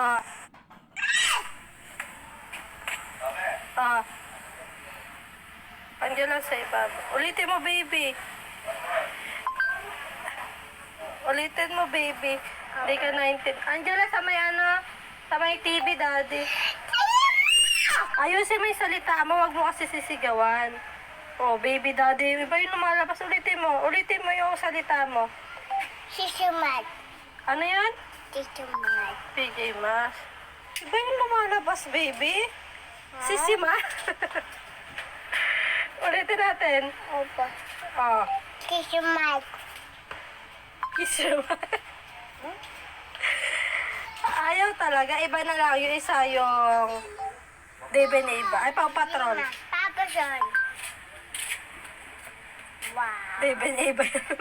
Ah. Ah. Andiyan lang sa ibaba. Ulitin mo, baby. Ulitin mo, baby. Hindi ka 19. Andiyan lang sa may sa may TV, daddy. Ayusin mo yung salita mo, wag mo kasi sisigawan. Oh, baby daddy, iba yung lumalabas. Ulitin mo yung salita mo. Sisimat. Ano yan? Sisimat. PJ Mas. Iba yung lumalabas, baby. Sisima. Ulitin natin. Opo. Oh. Sisimat. Sisima. Ayaw talaga. Iba na lang yung isa yung Debe na iba. Ay, Paw Patrol. Papa John. Wow. Debe na iba yung